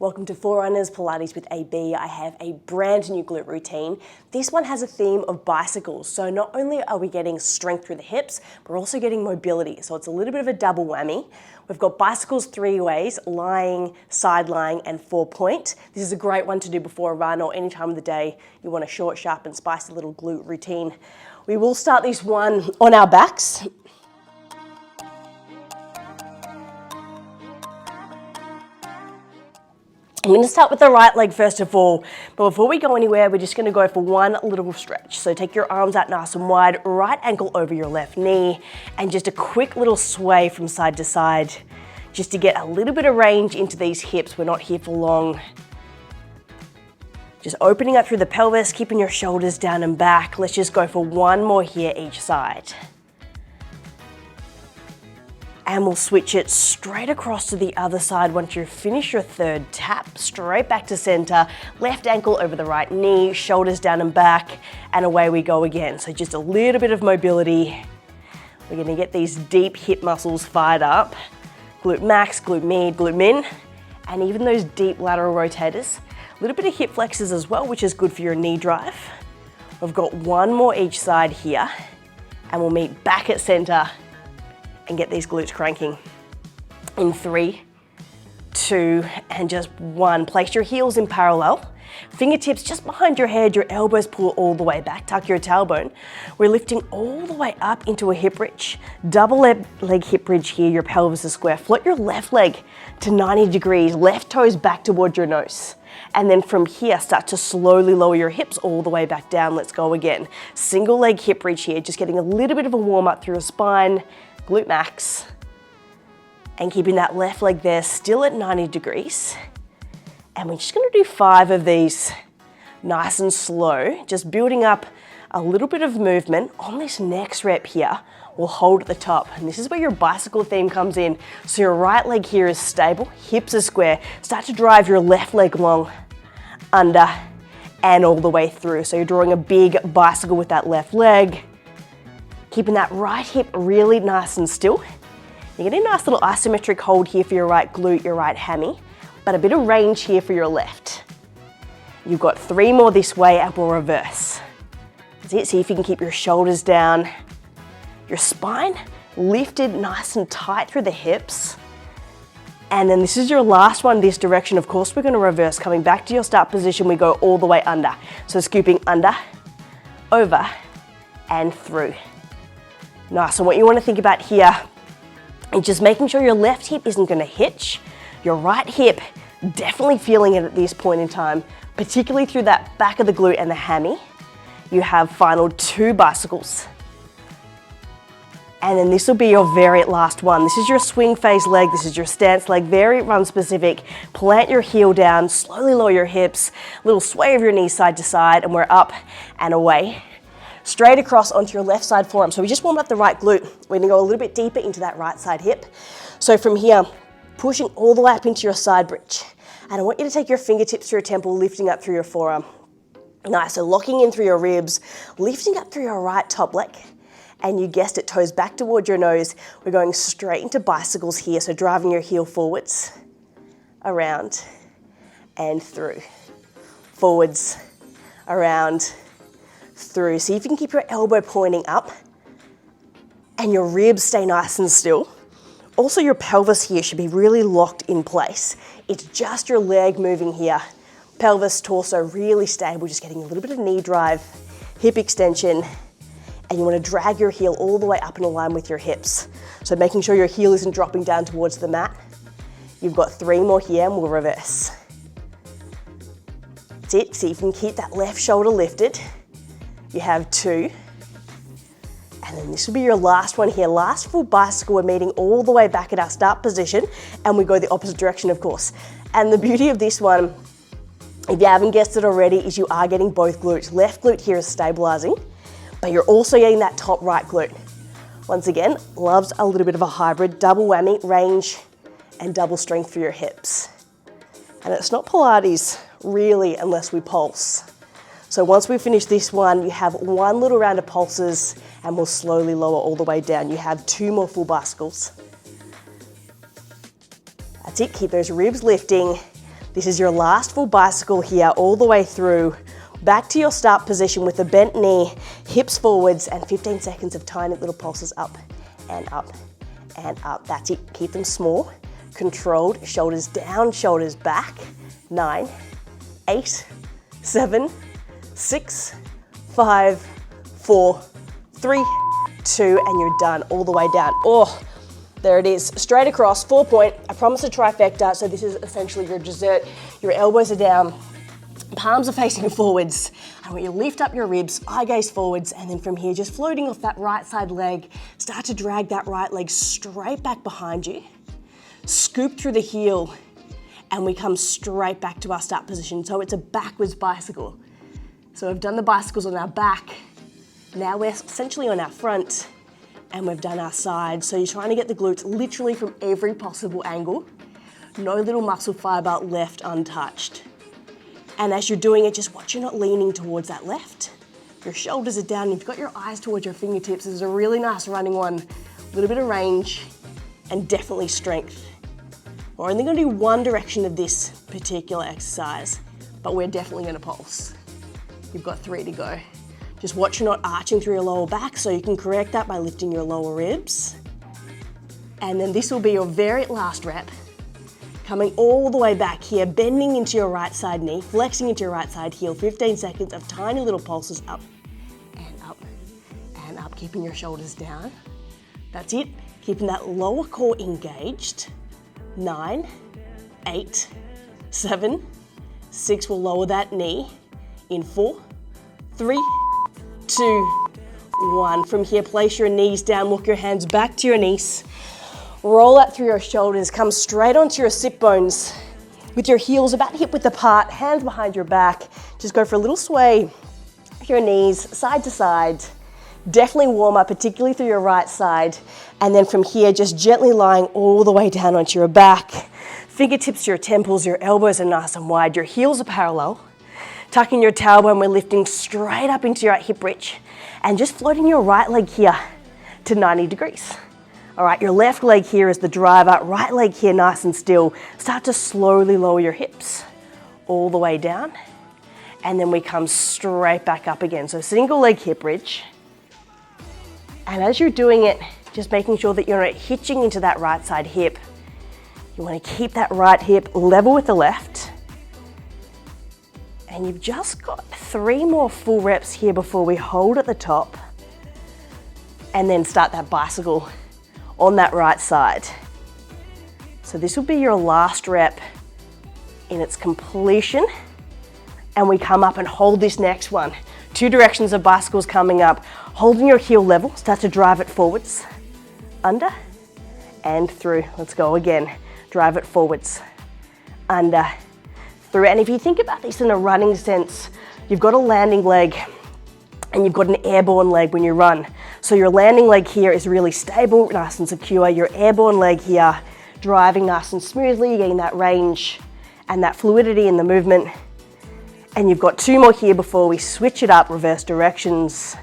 Welcome to For Runners Pilates with AB. I have a brand new glute routine. This one has a theme of bicycles. So not only are we getting strength through the hips, we're also getting mobility. So it's a little bit of a double whammy. We've got bicycles three ways: lying, side lying, and 4-point. This is a great one to do before a run or any time of the day you want a short, sharp, and spicy little glute routine. We will start this one on our backs. I'm going to start with the right leg first of all, but before we go anywhere, we're just going to go for one little stretch. So take your arms out nice and wide, right ankle over your left knee, and just a quick little sway from side to side, just to get a little bit of range into these hips. We're not here for long. Just opening up through the pelvis, keeping your shoulders down and back. Let's just go for one more here each side. And we'll switch it straight across to the other side. Once you finish your third tap, straight back to center, left ankle over the right knee, shoulders down and back, and away we go again. So just a little bit of mobility. We're gonna get these deep hip muscles fired up. Glute max, glute med, glute min, and even those deep lateral rotators. A little bit of hip flexors as well, which is good for your knee drive. We've got one more each side here, and we'll meet back at center and get these glutes cranking. In 3, 2, and just 1. Place your heels in parallel. Fingertips just behind your head, your elbows pull all the way back, tuck your tailbone. We're lifting all the way up into a hip bridge. Double leg hip bridge here, your pelvis is square. Float your left leg to 90 degrees, left toes back towards your nose. And then from here, start to slowly lower your hips all the way back down. Let's go again. Single leg hip bridge here, just getting a little bit of a warm up through your spine, glute max, and keeping that left leg there still at 90 degrees. And we're just gonna do 5 of these nice and slow, just building up a little bit of movement. On this next rep here, we'll hold at the top. And this is where your bicycle theme comes in. So your right leg here is stable, hips are square. Start to drive your left leg long, under, and all the way through. So you're drawing a big bicycle with that left leg. Keeping that right hip really nice and still. You're getting a nice little isometric hold here for your right glute, your right hammy, but a bit of range here for your left. You've got 3 more this way and we'll reverse. That's it. See if you can keep your shoulders down, your spine lifted nice and tight through the hips. And then this is your last one this direction. Of course, we're gonna reverse. Coming back to your start position, we go all the way under. So scooping under, over, and through. Nice, and what you want to think about here is just making sure your left hip isn't going to hitch. Your right hip, definitely feeling it at this point in time, particularly through that back of the glute and the hammy. You have final 2 bicycles. And then this will be your very last one. This is your swing phase leg, this is your stance leg, very run specific. Plant your heel down, slowly lower your hips, little sway of your knees side to side, and we're up and away. Straight across onto your left side forearm. So we just warmed up the right glute. We're gonna go a little bit deeper into that right side hip. So from here, pushing all the way up into your side bridge. And I want you to take your fingertips to your temple, lifting up through your forearm. Nice, so locking in through your ribs, lifting up through your right top leg. And you guessed it, toes back towards your nose. We're going straight into bicycles here. So driving your heel forwards, around, and through. Forwards, around, through. See if you can keep your elbow pointing up and your ribs stay nice and still. Also, your pelvis here should be really locked in place. It's just your leg moving here. Pelvis, torso really stable, just getting a little bit of knee drive, hip extension, and you want to drag your heel all the way up in line with your hips. So making sure your heel isn't dropping down towards the mat. You've got 3 more here and we'll reverse. That's it. See if you can keep that left shoulder lifted. You have 2, and then this will be your last one here. Last full bicycle, we're meeting all the way back at our start position, and we go the opposite direction, of course. And the beauty of this one, if you haven't guessed it already, is you are getting both glutes. Left glute here is stabilizing, but you're also getting that top right glute. Once again, loves a little bit of a hybrid, double whammy, range, and double strength for your hips. And it's not Pilates, really, unless we pulse. So once we finish this one, you have 1 little round of pulses and we'll slowly lower all the way down. You have 2 more full bicycles. That's it, keep those ribs lifting. This is your last full bicycle here, all the way through. Back to your start position with a bent knee, hips forwards, and 15 seconds of tiny little pulses up and up and up. That's it. Keep them small, controlled, shoulders down, shoulders back. 9, 8, 7, 6, 5, 4, 3, 2, and you're done. All the way down. Oh, there it is. Straight across, 4-point. I promise a trifecta. So this is essentially your dessert. Your elbows are down. Palms are facing forwards. I want you to lift up your ribs, eye gaze forwards, and then from here, just floating off that right side leg, start to drag that right leg straight back behind you. Scoop through the heel, and we come straight back to our start position. So it's a backwards bicycle. So we've done the bicycles on our back. Now we're essentially on our front, and we've done our side. So you're trying to get the glutes literally from every possible angle. No little muscle fiber left untouched. And as you're doing it, just watch you're not leaning towards that left. Your shoulders are down, you've got your eyes towards your fingertips. This is a really nice running one. A little bit of range and definitely strength. We're only gonna do one direction of this particular exercise, but we're definitely gonna pulse. You've got 3 to go. Just watch you're not arching through your lower back, so you can correct that by lifting your lower ribs. And then this will be your very last rep. Coming all the way back here, bending into your right side knee, flexing into your right side heel, 15 seconds of tiny little pulses up and up and up, keeping your shoulders down. That's it, keeping that lower core engaged. 9, 8, 7, 6, we'll lower that knee in 4, 3, 2, 1. From here, place your knees down, walk your hands back to your knees. Roll that through your shoulders, come straight onto your sit bones with your heels about hip width apart, hands behind your back. Just go for a little sway with your knees side to side. Definitely warm up, particularly through your right side. And then from here, just gently lying all the way down onto your back. Fingertips to your temples, your elbows are nice and wide, your heels are parallel. Tucking your tailbone, we're lifting straight up into your right hip bridge. And just floating your right leg here to 90 degrees. All right, your left leg here is the driver, right leg here nice and still. Start to slowly lower your hips all the way down. And then we come straight back up again. So single leg hip bridge. And as you're doing it, just making sure that you're not hitching into that right side hip. You want to keep that right hip level with the left. And you've just got 3 more full reps here before we hold at the top. And then start that bicycle on that right side. So this will be your last rep in its completion. And we come up and hold this next one. 2 directions of bicycles coming up. Holding your heel level, start to drive it forwards, under, and through. Let's go again. Drive it forwards, under, through. And if you think about this in a running sense, you've got a landing leg and you've got an airborne leg when you run. So your landing leg here is really stable, nice and secure. Your airborne leg here, driving nice and smoothly, getting that range and that fluidity in the movement. And you've got 2 more here before we switch it up, reverse directions.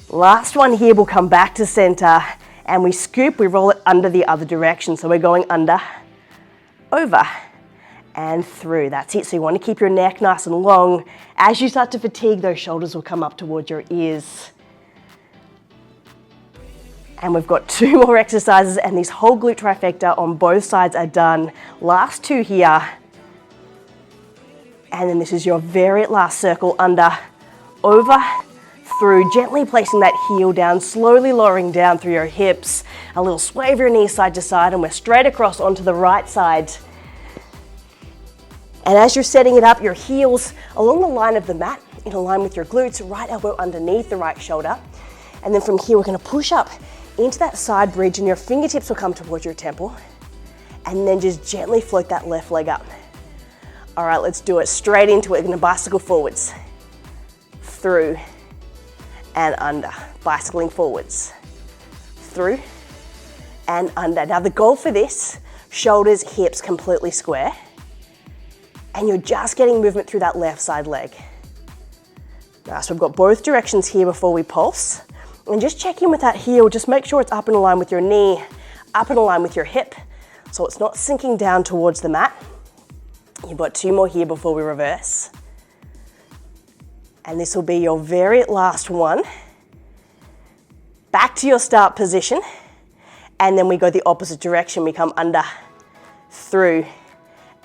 Last one here, we'll come back to center and we scoop, we roll it under the other direction. So we're going under, over, and through. That's it. So you want to keep your neck nice and long. As you start to fatigue, those shoulders will come up towards your ears. And we've got 2 more exercises and this whole glute trifecta on both sides are done. Last 2 here. And then this is your very last circle, under, over, through, gently placing that heel down, slowly lowering down through your hips. A little sway of your knees side to side, and we're straight across onto the right side. And as you're setting it up, your heels along the line of the mat, in line with your glutes, right elbow underneath the right shoulder. And then from here, we're gonna push up into that side bridge and your fingertips will come towards your temple. And then just gently float that left leg up. All right, let's do it. Straight into it. We're gonna bicycle forwards, through, and under. Bicycling forwards, through, and under. Now the goal for this, shoulders, hips completely square. And you're just getting movement through that left side leg. Now, so we've got both directions here before we pulse. And just check in with that heel. Just make sure it's up and aligned with your knee, up and aligned with your hip. So it's not sinking down towards the mat. You've got 2 more here before we reverse. And this will be your very last one. Back to your start position. And then we go the opposite direction. We come under, through,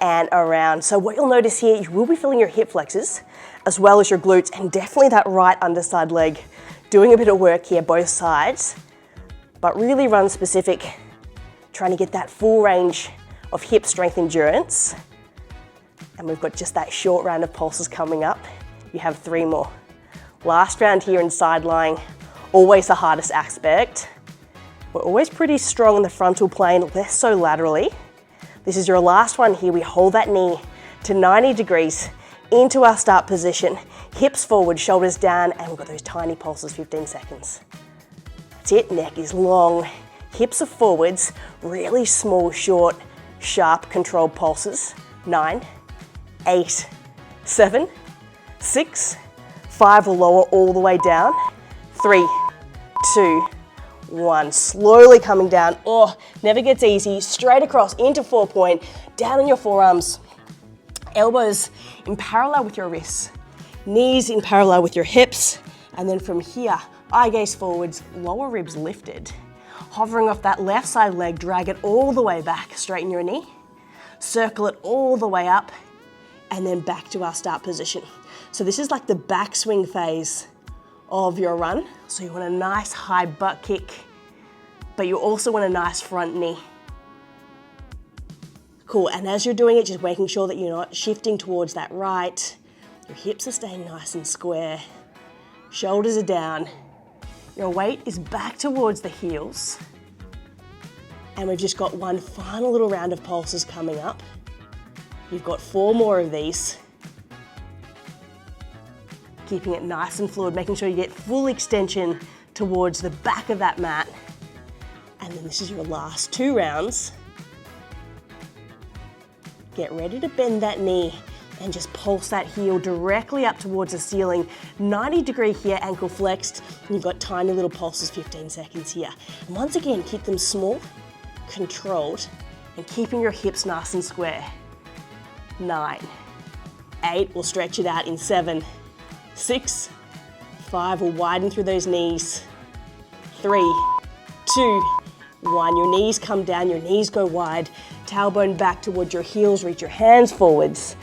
and around. So what you'll notice here, you will be feeling your hip flexors as well as your glutes, and definitely that right underside leg. Doing a bit of work here, both sides, but really run specific, trying to get that full range of hip strength endurance. And we've got just that short round of pulses coming up. You have 3 more. Last round here in side lying, always the hardest aspect. We're always pretty strong in the frontal plane, less so laterally. This is your last one here. We hold that knee to 90 degrees into our start position, hips forward, shoulders down, and we've got those tiny pulses, 15 seconds. That's it, neck is long, hips are forwards, really small, short, sharp, controlled pulses. 9, 8, 7, 6, 5 or lower all the way down. 3, 2, 1. Slowly coming down. Oh, never gets easy. Straight across into 4-point, down on your forearms. Elbows in parallel with your wrists. Knees in parallel with your hips. And then from here, eye gaze forwards, lower ribs lifted. Hovering off that left side leg, drag it all the way back, straighten your knee. Circle it all the way up, and then back to our start position. So this is like the backswing phase of your run. So you want a nice high butt kick, but you also want a nice front knee. Cool, and as you're doing it, just making sure that you're not shifting towards that right. Your hips are staying nice and square. Shoulders are down. Your weight is back towards the heels. And we've just got one final little round of pulses coming up. You've got 4 more of these. Keeping it nice and fluid, making sure you get full extension towards the back of that mat. And then this is your last 2 rounds. Get ready to bend that knee and just pulse that heel directly up towards the ceiling. 90 degree here, ankle flexed. And you've got tiny little pulses, 15 seconds here. And once again, keep them small, controlled, and keeping your hips nice and square. 9, 8, we'll stretch it out in 7, 6, 5, we'll widen through those knees. 3, 2, 1, your knees come down, your knees go wide, tailbone back towards your heels, reach your hands forwards,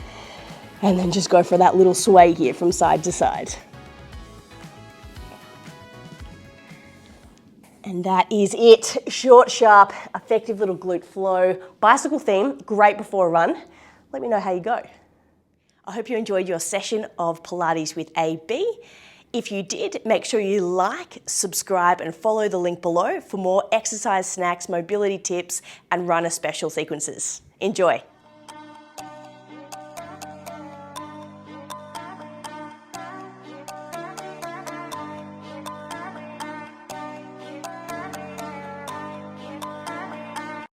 and then just go for that little sway here from side to side. And that is it. Short, sharp, effective little glute flow. Bicycle theme, great before a run. Let me know how you go. I hope you enjoyed your session of Pilates with AB. If you did, make sure you like, subscribe, and follow the link below for more exercise snacks, mobility tips, and runner special sequences. Enjoy.